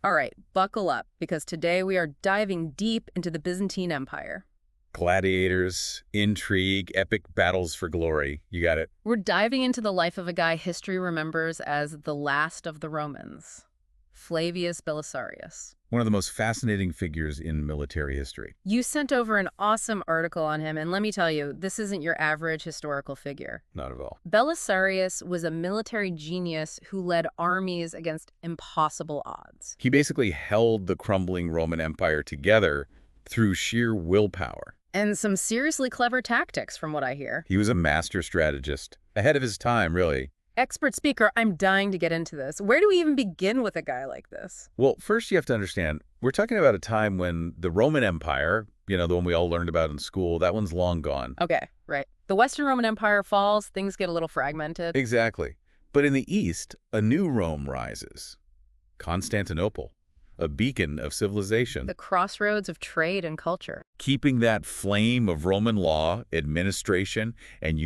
All right, buckle up, because today we are diving deep into the Byzantine Empire. Gladiators, intrigue, epic battles for glory. You got it. We're diving into the life of a guy history remembers as the last of the Romans, Flavius Belisarius. One of the most fascinating figures in military history. You sent over an awesome article on him, and let me tell you, this isn't your average historical figure. Not at all. Belisarius was a military genius who led armies against impossible odds. He basically held the crumbling Roman Empire together through sheer willpower. And some seriously clever tactics, from what I hear. He was a master strategist, ahead of his time, really. Expert speaker, I'm dying to get into this. Where do we even begin with a guy like this? Well, first you have to understand, we're talking about a time when the Roman Empire, the one we all learned about in school, that one's long gone. Okay, right. The Western Roman Empire falls, things get a little fragmented. Exactly. But in the East, a new Rome rises. Constantinople, a beacon of civilization. The crossroads of trade and culture. Keeping that flame of Roman law, administration, and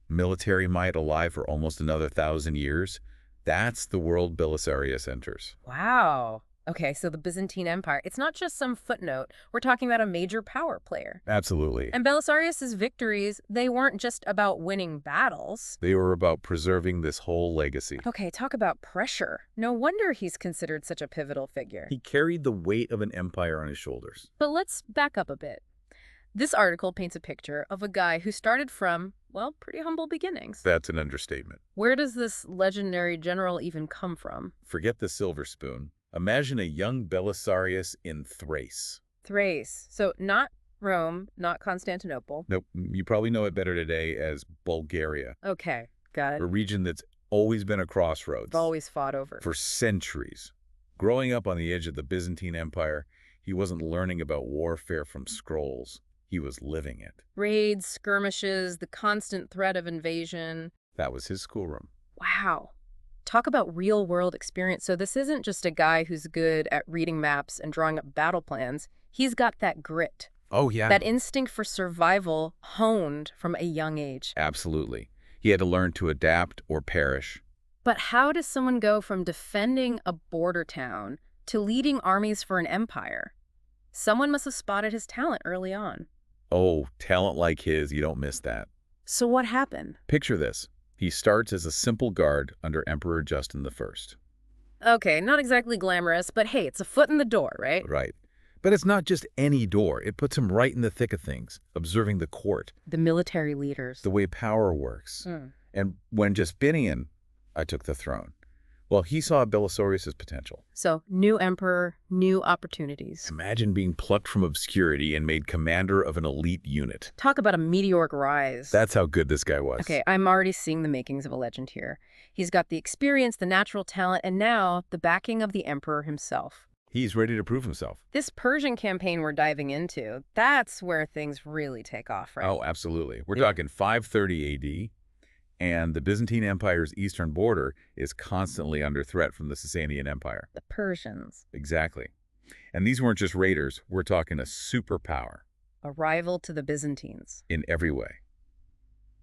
military might alive for almost another 1,000 years. That's the world Belisarius enters. Wow. Okay, so the Byzantine Empire, it's not just some footnote. We're talking about a major power player. Absolutely. And Belisarius's victories, they weren't just about winning battles. They were about preserving this whole legacy. Okay, talk about pressure. No wonder he's considered such a pivotal figure. He carried the weight of an empire on his shoulders. But let's back up a bit. This article paints a picture of a guy who started from, well, pretty humble beginnings. That's an understatement. Where does this legendary general even come from? Forget the silver spoon. Imagine a young Belisarius in Thrace. Thrace. So not Rome, not Constantinople. Nope, you probably know it better today as Bulgaria, Okay, got a it. region that's always been a crossroads. I've always fought over. For centuries. Growing up on the edge of the Byzantine Empire, he wasn't learning about warfare from scrolls. He was living it. Raids, skirmishes, the constant threat of invasion. That was his schoolroom. Wow. Talk about real-world experience. So this isn't just a guy who's good at reading maps and drawing up battle plans. He's got that grit, Oh, yeah. that instinct for survival honed from a young age. Absolutely. He had to learn to adapt or perish. But how does someone go from defending a border town to leading armies for an empire? Someone must have spotted his talent early on. Oh, talent like his, you don't miss that. So what happened? Picture this. He starts as a simple guard under Emperor Justinian I. Okay, not exactly glamorous, but hey, it's a foot in the door, right? Right. But it's not just any door. It puts him right in the thick of things, observing the court, The military leaders. the way power works. Mm. And when Justinian I took the throne, well, he saw Belisarius' potential. So, new emperor, new opportunities. Imagine being plucked from obscurity and made commander of an elite unit. Talk about a meteoric rise. That's how good this guy was. Okay, I'm already seeing the makings of a legend here. He's got the experience, the natural talent, and now the backing of the emperor himself. He's ready to prove himself. This Persian campaign we're diving into, that's where things really take off, right? Oh, absolutely. We're talking 530 A.D., and the Byzantine Empire's eastern border is constantly under threat from the Sasanian Empire. The Persians. Exactly. And these weren't just raiders. We're talking a superpower A rival to the Byzantines. in every way.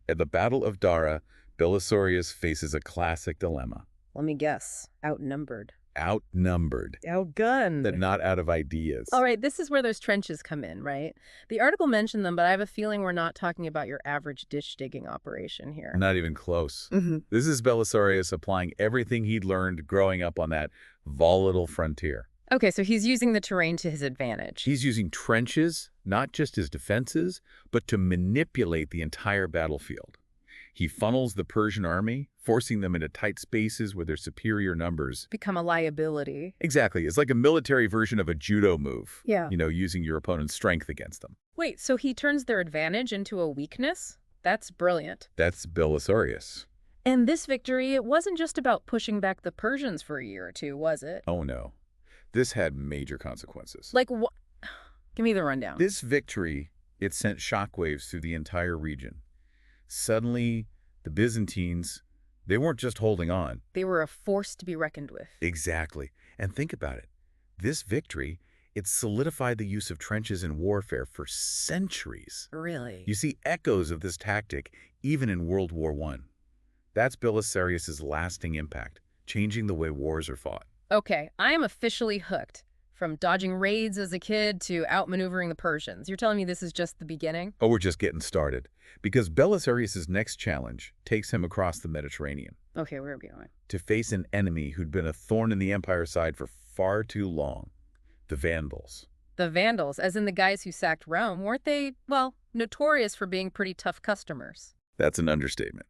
At the Battle of Dara, Belisarius faces a classic dilemma. Let me guess. Outnumbered. Outnumbered, Outgunned. but not out of ideas. All right, this is where those trenches come in, right? The article mentioned them, but I have a feeling we're not talking about your average ditch-digging operation here. Not even close. Mm-hmm. This is Belisarius applying everything he'd learned growing up on that volatile frontier. Okay, so he's using the terrain to his advantage. He's using trenches, not just as defenses, but to manipulate the entire battlefield. He funnels the Persian army, forcing them into tight spaces with their superior numbers. Become a liability. Exactly. It's like a military version of a judo move. Yeah. Using your opponent's strength against them. Wait, so he turns their advantage into a weakness? That's brilliant. That's Belisarius. And this victory, it wasn't just about pushing back the Persians for a year or two, was it? Oh, no. This had major consequences. Like what? Give me the rundown. This victory, it sent shockwaves through the entire region. Suddenly, the Byzantines, they weren't just holding on. They were a force to be reckoned with. Exactly. And think about it. This victory, it solidified the use of trenches in warfare for centuries. Really? You see echoes of this tactic even in World War I. That's Belisarius' lasting impact, changing the way wars are fought. Okay, I am officially hooked. From dodging raids as a kid to outmaneuvering the Persians. You're telling me this is just the beginning? Oh, we're just getting started. Because Belisarius' next challenge takes him across the Mediterranean Okay, where are we going? to face an enemy who'd been a thorn in the empire's side for far too long, the Vandals. The Vandals, as in the guys who sacked Rome, weren't they, well, notorious for being pretty tough customers? That's an understatement.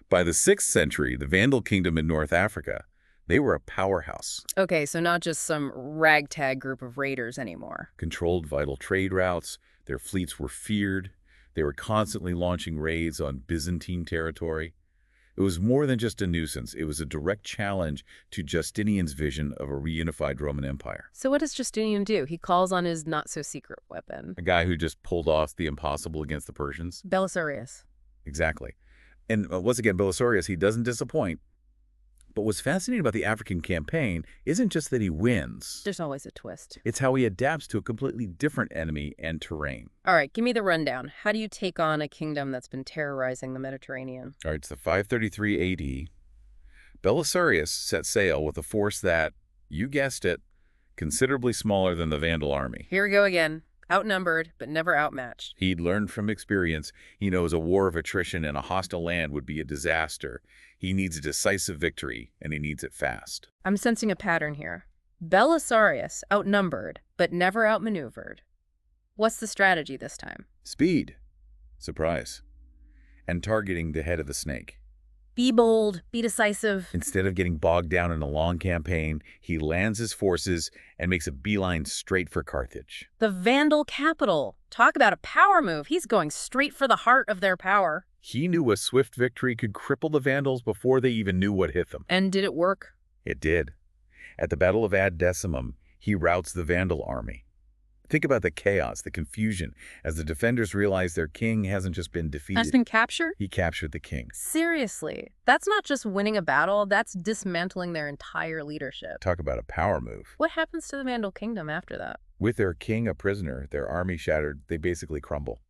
By the 6th century, the Vandal kingdom in North Africa, they were a powerhouse. Okay, so not just some ragtag group of raiders anymore. Controlled vital trade routes, their fleets were feared, they were constantly launching raids on Byzantine territory. It was more than just a nuisance, it was a direct challenge to Justinian's vision of a reunified Roman Empire. So what does Justinian do? He calls on his not-so-secret weapon. A guy who just pulled off the impossible against the Persians? Belisarius. Exactly. And once again, Belisarius, he doesn't disappoint. But what's fascinating about the African campaign isn't just that he wins. There's always a twist. It's how he adapts to a completely different enemy and terrain. All right, give me the rundown. How do you take on a kingdom that's been terrorizing the Mediterranean? All right, it's the 533 AD. Belisarius set sail with a force that, you guessed it, considerably smaller than the Vandal army. Here we go again. Outnumbered, but never outmatched. He'd learned from experience. He knows a war of attrition in a hostile land would be a disaster. He needs a decisive victory, and he needs it fast. I'm sensing a pattern here. Belisarius, outnumbered, but never outmaneuvered. What's the strategy this time? Speed. Surprise. And targeting the head of the snake. Be bold, be decisive. Instead of getting bogged down in a long campaign, he lands his forces and makes a beeline straight for Carthage. The Vandal capital. Talk about a power move. He's going straight for the heart of their power. He knew a swift victory could cripple the Vandals before they even knew what hit them. And did it work? It did. At the Battle of Ad Decimum, he routs the Vandal army. Think about the chaos, the confusion, as the defenders realize their king hasn't just been defeated. Has been captured? He captured the king. Seriously. That's not just winning a battle, that's dismantling their entire leadership. Talk about a power move. What happens to the Vandal kingdom after that? With their king a prisoner, their army shattered, they basically crumble.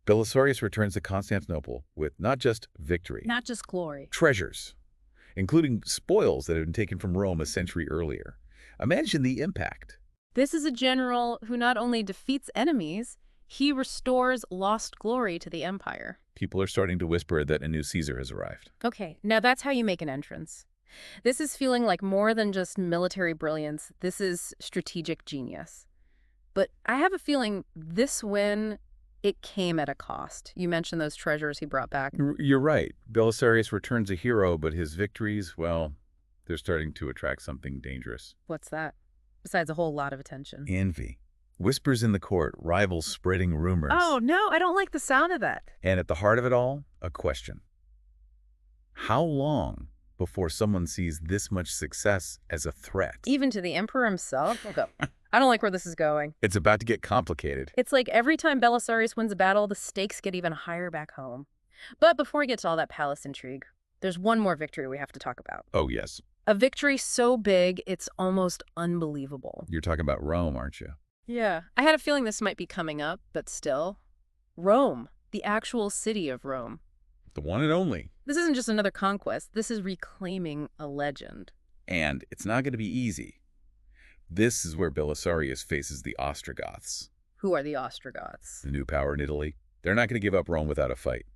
Belisarius returns to Constantinople with not just victory, Not just glory. treasures, including spoils that had been taken from Rome a century earlier. Imagine the impact. This is a general who not only defeats enemies, he restores lost glory to the empire. People are starting to whisper that a new Caesar has arrived. Okay, now that's how you make an entrance. This is feeling like more than just military brilliance. This is strategic genius. But I have a feeling this win, it came at a cost. You mentioned those treasures he brought back. You're right. Belisarius returns a hero, but his victories, well, they're starting to attract something dangerous. What's that? Besides a whole lot of attention. Envy. Whispers in the court, rivals spreading rumors. Oh, no, I don't like the sound of that. And at the heart of it all, a question. How long before someone sees this much success as a threat? Even to the emperor himself? Okay. I don't like where this is going. It's about to get complicated. It's like every time Belisarius wins a battle, the stakes get even higher back home. But before we get to all that palace intrigue, there's one more victory we have to talk about. Oh, yes. A victory so big, it's almost unbelievable. You're talking about Rome, aren't you? Yeah. I had a feeling this might be coming up, but still. Rome. The actual city of Rome. The one and only. This isn't just another conquest. This is reclaiming a legend. And it's not going to be easy. This is where Belisarius faces the Ostrogoths. Who are the Ostrogoths? The new power in Italy. They're not going to give up Rome without a fight.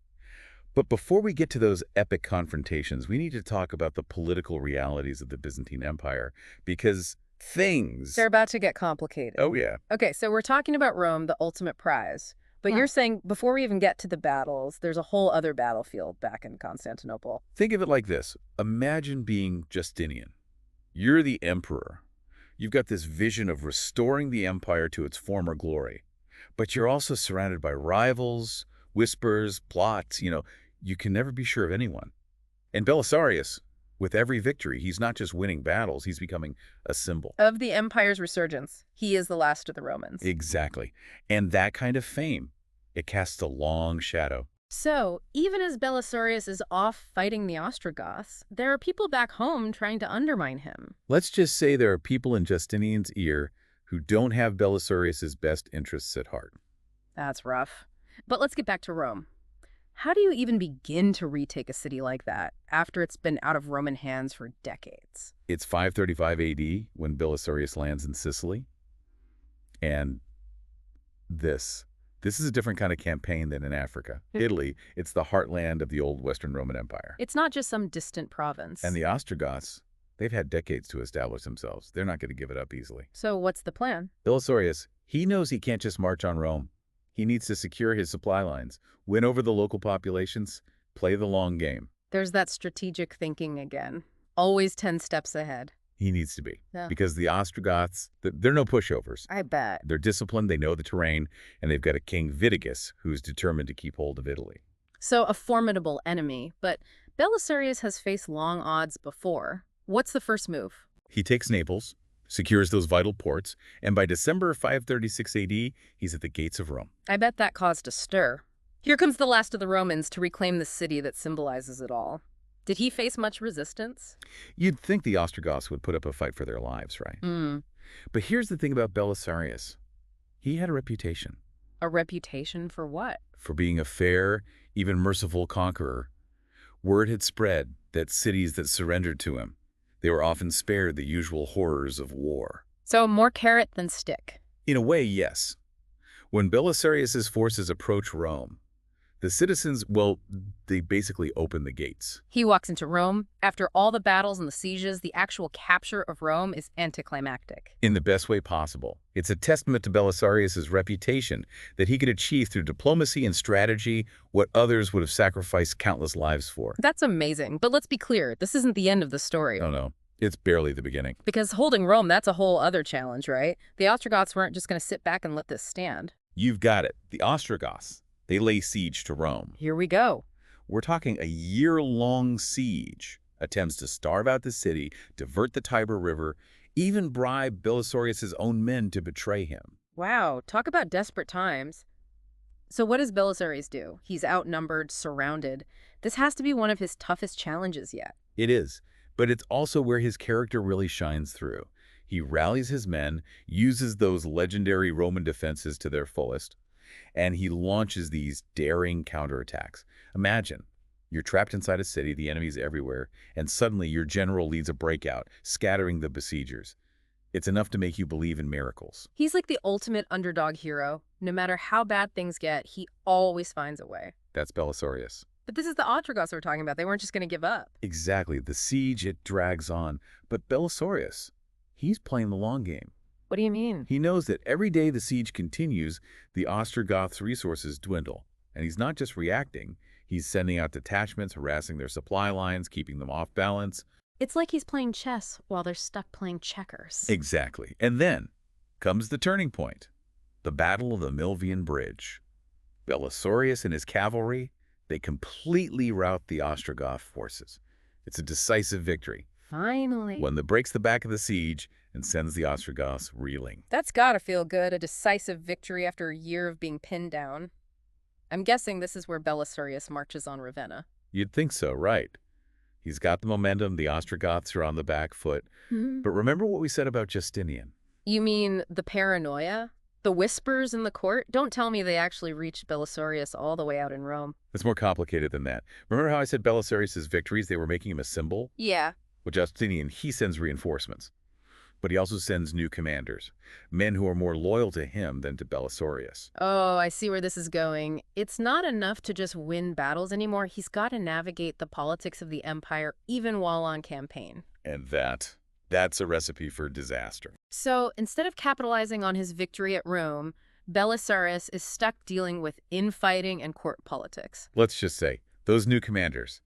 But before we get to those epic confrontations, we need to talk about the political realities of the Byzantine Empire, because things... They're about to get complicated. Oh, yeah. Okay, so we're talking about Rome, the ultimate prize. But you're saying before we even get to the battles, there's a whole other battlefield back in Constantinople. Think of it like this. Imagine being Justinian. You're the emperor. You've got this vision of restoring the empire to its former glory. But you're also surrounded by rivals, whispers, plots. You can never be sure of anyone. And Belisarius, with every victory, he's not just winning battles, he's becoming a symbol. Of the empire's resurgence. He is the last of the Romans. Exactly. And that kind of fame, it casts a long shadow. So, even as Belisarius is off fighting the Ostrogoths, there are people back home trying to undermine him. Let's just say there are people in Justinian's ear who don't have Belisarius's best interests at heart. That's rough. But let's get back to Rome. How do you even begin to retake a city like that after it's been out of Roman hands for decades? It's 535 AD when Belisarius lands in Sicily, and this. This is a different kind of campaign than in Africa. Italy, it's the heartland of the old Western Roman Empire. It's not just some distant And province. the Ostrogoths, they've had decades to establish themselves. They're not going to give it up easily. So what's the plan? Belisarius, he knows he can't just march on Rome. He needs to secure his supply lines, win over the local populations, play the long game. There's that strategic thinking again. Always 10 steps ahead. He needs to be. Yeah. Because the Ostrogoths, they're no pushovers. I bet. They're disciplined, they know the terrain, and they've got a king Vitigus who's determined to keep hold of Italy. So a formidable enemy, but Belisarius has faced long odds before. What's the first move? He takes Naples, secures those vital ports, and by December 536 AD, he's at the gates of Rome. I bet that caused a stir. Here comes the last of the Romans to reclaim the city that symbolizes it all. Did he face much resistance? You'd think the Ostrogoths would put up a fight for their lives, right? But here's the thing about Belisarius. He had a reputation. A reputation for what? For being a fair, even merciful conqueror. Word had spread that cities that surrendered to him, they were often spared the usual horrors of war. So more carrot than stick. In a way, yes. When Belisarius's forces approach Rome, the citizens, well, they basically open the gates. He walks into Rome. After all the battles and the sieges, the actual capture of Rome is anticlimactic. In the best way possible. It's a testament to Belisarius's reputation that he could achieve through diplomacy and strategy what others would have sacrificed countless lives for. That's amazing. But let's be clear, this isn't the end of the story. Oh no, it's barely the beginning. Because holding Rome, that's a whole other challenge, right? The Ostrogoths weren't just going to sit back and let this stand. You've got it. The Ostrogoths, they lay siege to Rome. Here we go. We're talking a year-long siege. Attempts to starve out the city, divert the Tiber River, even bribe Belisarius's own men to betray him. Wow, talk about desperate times. So what does Belisarius do? He's outnumbered, surrounded. This has to be one of his toughest challenges yet. It is, but it's also where his character really shines through. He rallies his men, uses those legendary Roman defenses to their fullest, and he launches these daring counterattacks. Imagine, you're trapped inside a city, the enemy's everywhere, and suddenly your general leads a breakout, scattering the besiegers. It's enough to make you believe in miracles. He's like the ultimate underdog hero. No matter how bad things get, he always finds a way. That's Belisarius. But this is the Ostrogoths we're talking about. They weren't just going to give up. Exactly. The siege, it drags on. But Belisarius, he's playing the long game. What do you mean? He knows that every day the siege continues, the Ostrogoths' resources dwindle. And he's not just reacting. He's sending out detachments, harassing their supply lines, keeping them off balance. It's like he's playing chess while they're stuck playing checkers. Exactly. And then comes the turning point, the Battle of the Milvian Bridge. Belisarius and his cavalry, they completely rout the Ostrogoth forces. It's a decisive victory. Finally. One that breaks the back of the siege and sends the Ostrogoths reeling. That's gotta feel good, a decisive victory after a year of being pinned down. I'm guessing this is where Belisarius marches on Ravenna. You'd think so, right? He's got the momentum, the Ostrogoths are on the back foot. But remember what we said about Justinian? You mean the paranoia? The whispers in the court? Don't tell me they actually reached Belisarius all the way out in Rome. It's more complicated than that. Remember how I said Belisarius' victories, they were making him a symbol? Yeah. Well, Justinian, he sends reinforcements. But he also sends new commanders, men who are more loyal to him than to Belisarius. Oh, I see where this is going. It's not enough to just win battles anymore. He's got to navigate the politics of the empire even while on campaign. And that's a recipe for disaster. So instead of capitalizing on his victory at Rome, Belisarius is stuck dealing with infighting and court politics. Let's just say, those new commanders,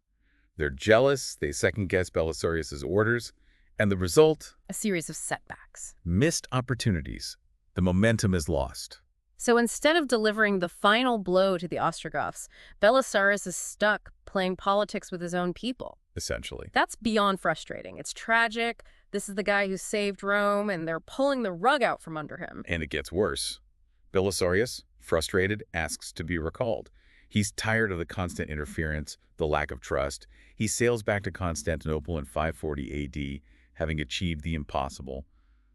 they're jealous, they second-guess Belisarius' orders, and the result? A series of setbacks. Missed opportunities. The momentum is lost. So instead of delivering the final blow to the Ostrogoths, Belisarius is stuck playing politics with his own people. Essentially. That's beyond frustrating. It's tragic. This is the guy who saved Rome, and they're pulling the rug out from under him. And it gets worse. Belisarius, frustrated, asks to be recalled. He's tired of the constant interference, the lack of trust. He sails back to Constantinople in 540 AD, having achieved the impossible,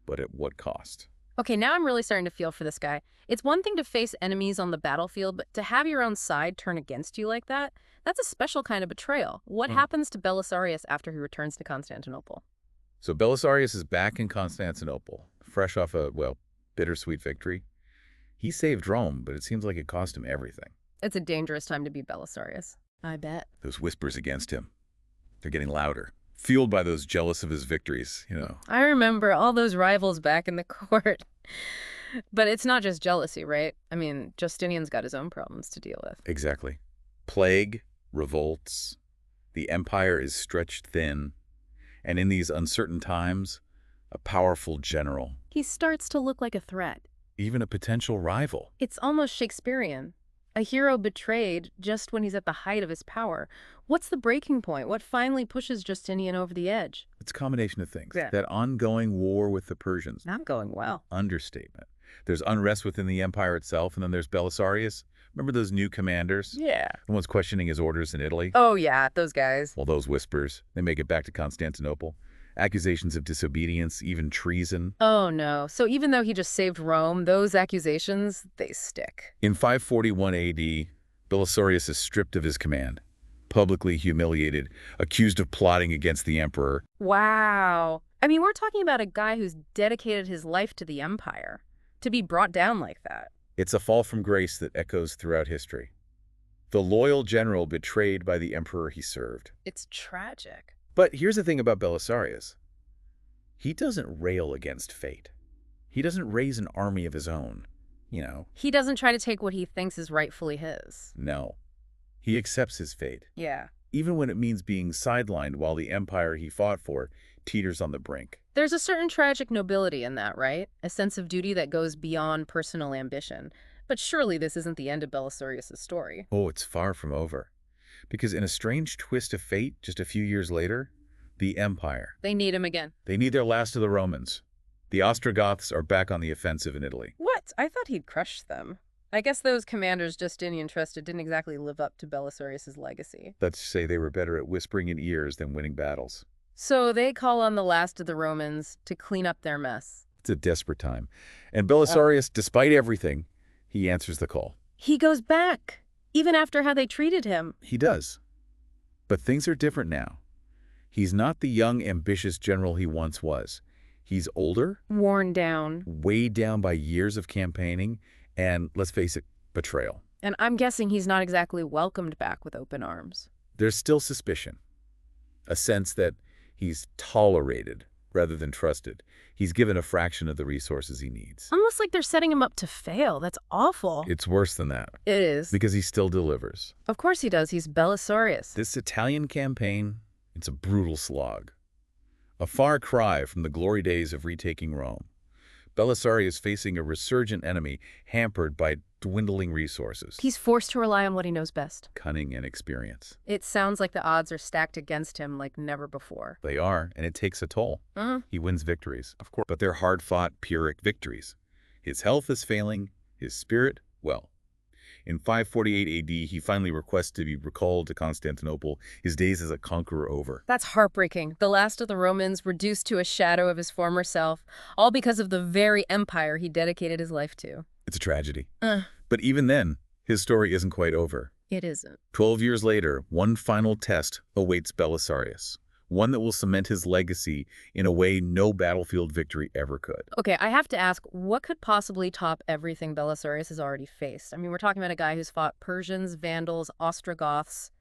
but at what cost? Okay, now I'm really starting to feel for this guy. It's one thing to face enemies on the battlefield, but to have your own side turn against you like that, that's a special kind of betrayal. What happens to Belisarius after he returns to Constantinople? So Belisarius is back in Constantinople, fresh off a, well, bittersweet victory. He saved Rome, but it seems like it cost him everything. It's a dangerous time to be Belisarius. I bet. Those whispers against him, they're getting louder, fueled by those jealous of his victories. I remember all those rivals back in the court. But it's not just jealousy, right? I mean, Justinian's got his own problems to deal with. Exactly. Plague, revolts, the empire is stretched thin, and in these uncertain times, a powerful general, He starts to look like a threat. even a potential rival. It's almost Shakespearean. A hero betrayed just when he's at the height of his power. What's the breaking point? What finally pushes Justinian over the edge? It's a combination of things. Yeah. That ongoing war with the Persians, Not going well. understatement. There's unrest within the empire itself, and then there's Belisarius. Remember those new commanders? Yeah. The ones questioning his orders in Italy? Oh, yeah, those guys. Well, those whispers, they make it back to Constantinople. Accusations of disobedience, even treason. Oh, no. So even though he just saved Rome, those accusations, they stick. In 541 AD, Belisarius is stripped of his command, publicly humiliated, accused of plotting against the emperor. Wow. I mean, we're talking about a guy who's dedicated his life to the empire. To be brought down like that. It's a fall from grace that echoes throughout history. The loyal general betrayed by the emperor he served. It's tragic. But here's the thing about Belisarius. He doesn't rail against fate. He doesn't raise an army of his own. He doesn't try to take what he thinks is rightfully his. No. He accepts his fate, Yeah. even when it means being sidelined while the empire he fought for teeters on the brink. There's a certain tragic nobility in that, right? A sense of duty that goes beyond personal ambition. But surely this isn't the end of Belisarius' story. Oh, it's far from over. Because in a strange twist of fate, just a few years later, the empire. They need him again. They need their last of the Romans. The Ostrogoths are back on the offensive in Italy. What? I thought he'd crushed them. I guess those commanders Justinian trusted didn't exactly live up to Belisarius' legacy. Let's say they were better at whispering in ears than winning battles. So they call on the last of the Romans to clean up their mess. It's a desperate time. And Belisarius, despite everything, he answers the call. He goes back, even after how they treated him. He does. But things are different now. He's not the young, ambitious general he once was. He's older, Worn down. weighed down by years of campaigning, and, let's face it, betrayal. And I'm guessing he's not exactly welcomed back with open arms. There's still suspicion, a sense that he's tolerated rather than trusted. He's given a fraction of the resources he needs. Almost like they're setting him up to fail. That's awful. It's worse than that, It is. because he still delivers. Of course he does. He's Belisarius. This Italian campaign, it's a brutal slog. A far cry from the glory days of retaking Rome. Belisarius facing a resurgent enemy hampered by dwindling resources, He's forced to rely on what he knows best. cunning, and experience. It sounds like the odds are stacked against him like never before. They are, and it takes a toll. He wins victories, of course, but they're hard-fought, Pyrrhic victories. His health is failing, his spirit, well. In 548 AD, he finally requests to be recalled to Constantinople, his days as a conqueror over. That's heartbreaking. The last of the Romans reduced to a shadow of his former self, all because of the very empire he dedicated his life to. It's a tragedy. But even then, his story isn't quite over. It isn't. 12 years later, one final test awaits Belisarius, one that will cement his legacy in a way no battlefield victory ever could. Okay, I have to ask, what could possibly top everything Belisarius has already faced? I mean, we're talking about a guy who's fought Persians, Vandals, Ostrogoths.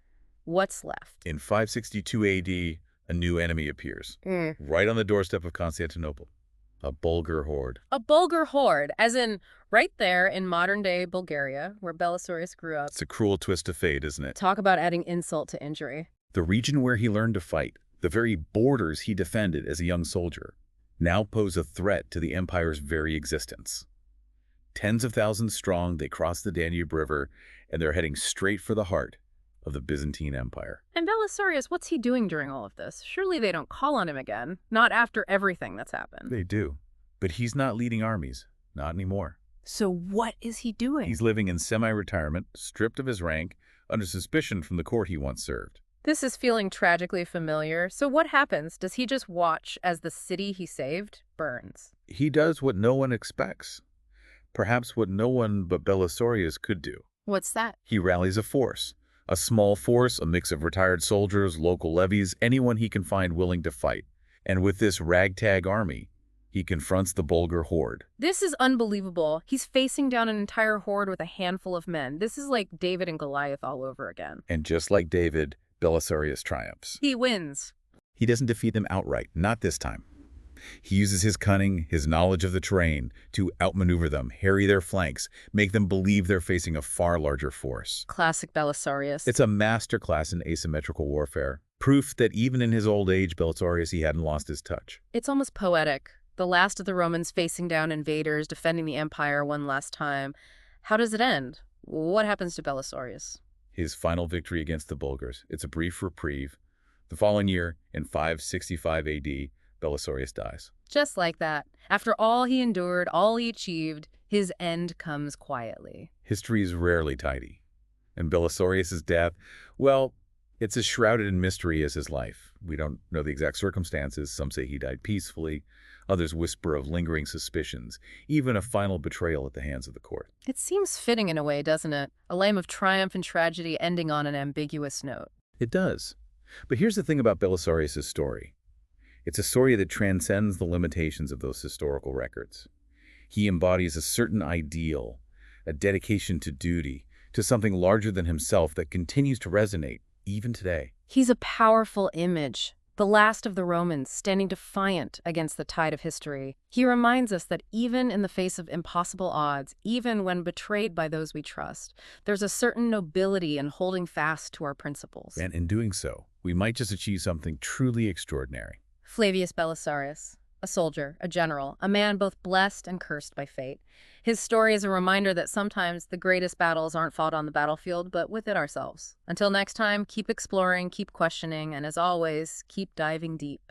What's left? In 562 AD, a new enemy appears, right on the doorstep of Constantinople. A Bulgar horde. A Bulgar horde, as in right there in modern-day Bulgaria, where Belisarius grew up. It's a cruel twist of fate, isn't it? Talk about adding insult to injury. The region where he learned to fight, the very borders he defended as a young soldier, now pose a threat to the empire's very existence. Tens of thousands strong, they cross the Danube River, and they're heading straight for the heart of the Byzantine Empire. And Belisarius, what's he doing during all of this? Surely they don't call on him again. Not after everything that's happened. They do. But he's not leading armies. Not anymore. So what is he doing? He's living in semi-retirement, stripped of his rank, under suspicion from the court he once served. This is feeling tragically familiar. So what happens? Does he just watch as the city he saved burns? He does what no one expects, perhaps what no one but Belisarius could do. What's that? He rallies a small force, a mix of retired soldiers, local levies, anyone he can find willing to fight. And with this ragtag army, he confronts the Bulgar horde. This is unbelievable. He's facing down an entire horde with a handful of men. This is like David and Goliath all over again. And just like David, Belisarius triumphs. He wins. He doesn't defeat them outright, not this time. He uses his cunning, his knowledge of the terrain, to outmaneuver them, harry their flanks, make them believe they're facing a far larger force. Classic Belisarius. It's a masterclass in asymmetrical warfare, proof that even in his old age, Belisarius, he hadn't lost his touch. It's almost poetic. The last of the Romans facing down invaders, defending the empire one last time. How does it end? What happens to Belisarius? His final victory against the Bulgars. It's a brief reprieve. The following year, in 565 AD, Belisarius dies. Just like that. After all he endured, all he achieved, his end comes quietly. History is rarely tidy. And Belisarius' death, well, it's as shrouded in mystery as his life. We don't know the exact circumstances. Some say he died peacefully. Others whisper of lingering suspicions, even a final betrayal at the hands of the court. It seems fitting in a way, doesn't it? A lame of triumph and tragedy ending on an ambiguous note. It does. But here's the thing about Belisarius' story. It's a story that transcends the limitations of those historical records. He embodies a certain ideal, a dedication to duty, to something larger than himself that continues to resonate even today. He's a powerful image, the last of the Romans standing defiant against the tide of history. He reminds us that even in the face of impossible odds, even when betrayed by those we trust, there's a certain nobility in holding fast to our principles. And in doing so, we might just achieve something truly extraordinary. Flavius Belisarius, a soldier, a general, a man both blessed and cursed by fate. His story is a reminder that sometimes the greatest battles aren't fought on the battlefield, but within ourselves. Until next time, keep exploring, keep questioning, and as always, keep diving deep.